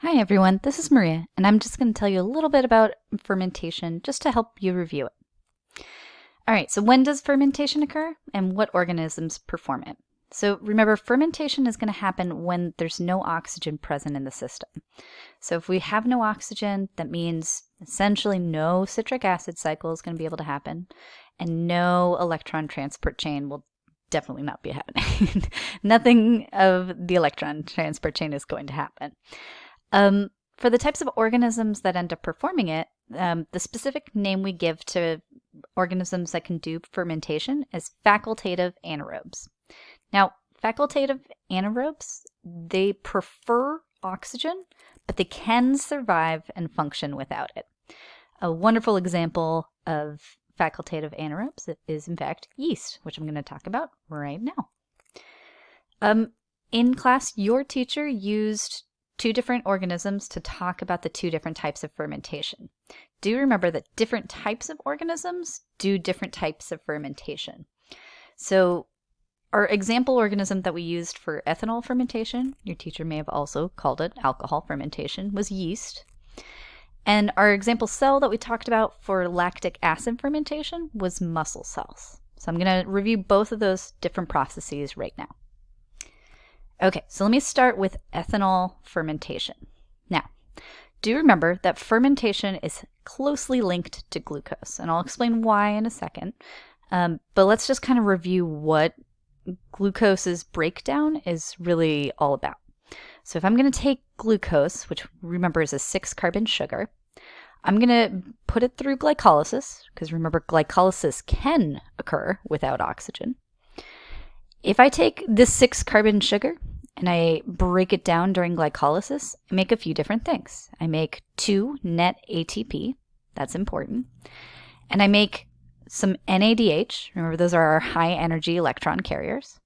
Hi everyone, this is Maria, and I'm just going to tell you a little bit about fermentation just to help you review it. All right, so when does fermentation occur and what organisms perform it? So remember, fermentation is going to happen when there's no oxygen present in the system. So if we have no oxygen, that means essentially no citric acid cycle is going to be able to happen, and no electron transport chain will definitely not be happening. Nothing of the electron transport chain is going to happen. For the types of organisms that end up performing it, the specific name we give to organisms that can do fermentation is facultative anaerobes. Now, facultative anaerobes, they prefer oxygen, but they can survive and function without it. A wonderful example of facultative anaerobes is, in fact, yeast, which I'm going to talk about right now. In class, your teacher used two different organisms to talk about the two different types of fermentation. Do remember that different types of organisms do different types of fermentation. So our example organism that we used for ethanol fermentation, your teacher may have also called it alcohol fermentation, was yeast. And our example cell that we talked about for lactic acid fermentation was muscle cells. So I'm going to review both of those different processes right now. Okay, so let me start with ethanol fermentation. Now, do remember that fermentation is closely linked to glucose, and I'll explain why in a second. But let's just kind of review what glucose's breakdown is really all about. So if I'm going to take glucose, which remember is a 6-carbon sugar, I'm going to put it through glycolysis, because remember glycolysis can occur without oxygen. If I take this 6-carbon sugar and I break it down during glycolysis, I make a few different things. I make 2 net ATP, that's important, and I make some NADH, remember those are our high energy electron carriers,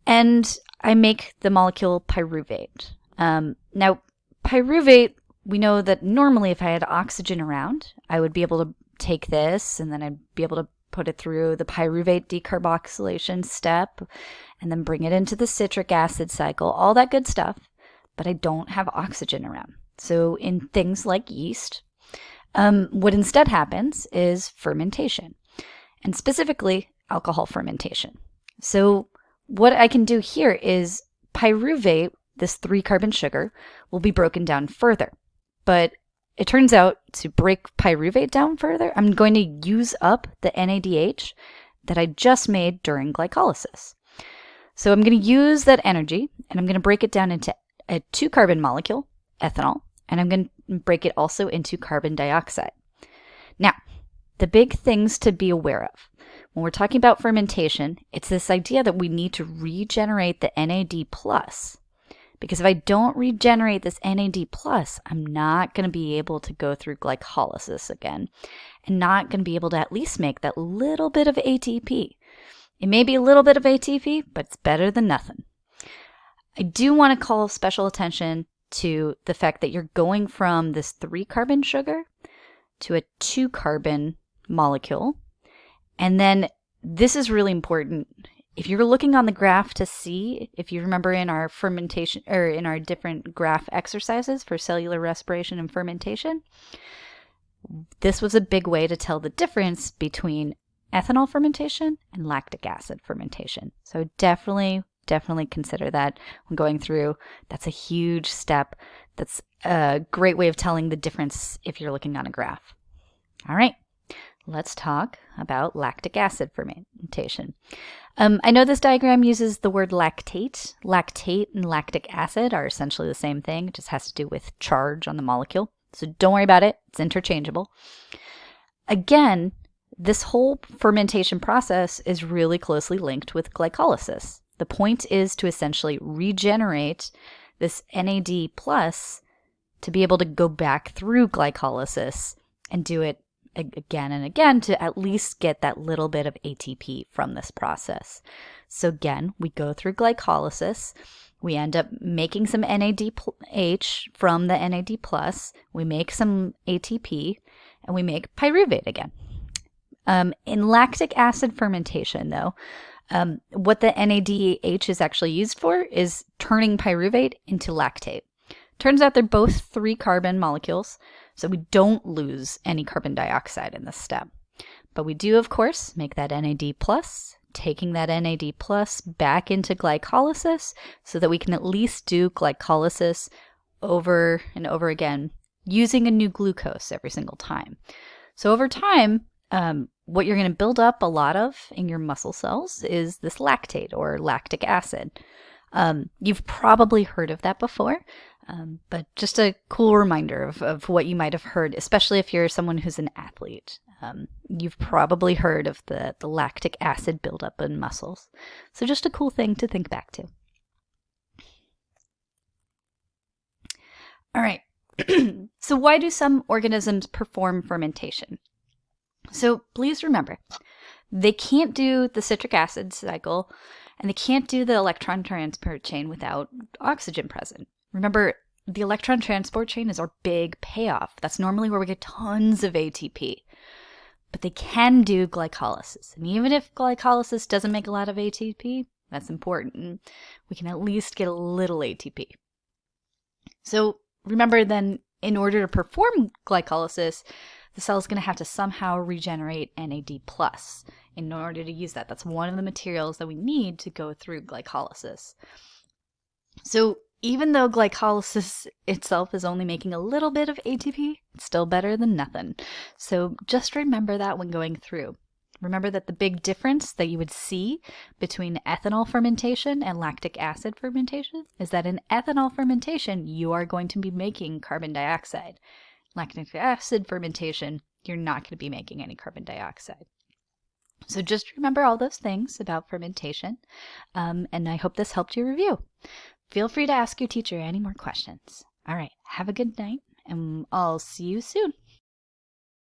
and I make the molecule pyruvate. Now, pyruvate, we know that normally if I had oxygen around, I would be able to take this and then I'd be able to put it through the pyruvate decarboxylation step and then bring it into the citric acid cycle, all that good stuff, but I don't have oxygen around. So in things like yeast, what instead happens is fermentation, and specifically alcohol fermentation. So what I can do here is pyruvate, this 3-carbon sugar, will be broken down further. But it turns out to break pyruvate down further, I'm going to use up the NADH that I just made during glycolysis. So I'm going to use that energy and I'm going to break it down into a 2-carbon molecule, ethanol, and I'm going to break it also into carbon dioxide. Now, the big things to be aware of when we're talking about fermentation, it's this idea that we need to regenerate the NAD+. Because if I don't regenerate this NAD+, I'm not going to be able to go through glycolysis again and not going to be able to at least make that little bit of ATP. It may be a little bit of ATP, but it's better than nothing. I do want to call special attention to the fact that you're going from this 3-carbon sugar to a 2-carbon molecule. And then this is really important. If you're looking on the graph to see, if you remember in our fermentation or in our different graph exercises for cellular respiration and fermentation, this was a big way to tell the difference between ethanol fermentation and lactic acid fermentation. So definitely consider that when going through. That's a huge step. That's a great way of telling the difference if you're looking on a graph. All right. Let's talk about lactic acid fermentation. I know this diagram uses the word lactate. Lactate and lactic acid are essentially the same thing. It just has to do with charge on the molecule. So don't worry about it. It's interchangeable. Again, this whole fermentation process is really closely linked with glycolysis. The point is to essentially regenerate this NAD+ to be able to go back through glycolysis and do it again and again to at least get that little bit of ATP from this process. So again, we go through glycolysis. We end up making some NADH from the NAD+. We make some ATP, and we make pyruvate again. In lactic acid fermentation, though, what the NADH is actually used for is turning pyruvate into lactate. Turns out they're both 3-carbon molecules, so we don't lose any carbon dioxide in this step. But we do, of course, make that NAD+, taking that NAD+ back into glycolysis so that we can at least do glycolysis over and over again using a new glucose every single time. So over time, what you're going to build up a lot of in your muscle cells is this lactate or lactic acid. You've probably heard of that before, but just a cool reminder of what you might have heard, especially if you're someone who's an athlete. You've probably heard of the lactic acid buildup in muscles. So just a cool thing to think back to. All right. So why do some organisms perform fermentation? So please remember, they can't do the citric acid cycle, and they can't do the electron transport chain without oxygen present. Remember, the electron transport chain is our big payoff. That's normally where we get tons of ATP. But they can do glycolysis. And even if glycolysis doesn't make a lot of ATP, that's important. We can at least get a little ATP. So remember then, in order to perform glycolysis, the cell is going to have to somehow regenerate NAD+. In order to use that, that's one of the materials that we need to go through glycolysis. So even though glycolysis itself is only making a little bit of ATP, it's still better than nothing. So just remember that when going through. Remember that the big difference that you would see between ethanol fermentation and lactic acid fermentation is that in ethanol fermentation, you are going to be making carbon dioxide. Lactic acid fermentation, you're not going to be making any carbon dioxide. So just remember all those things about fermentation, and I hope this helped you review. Feel free to ask your teacher any more questions. All right, have a good night, and I'll see you soon.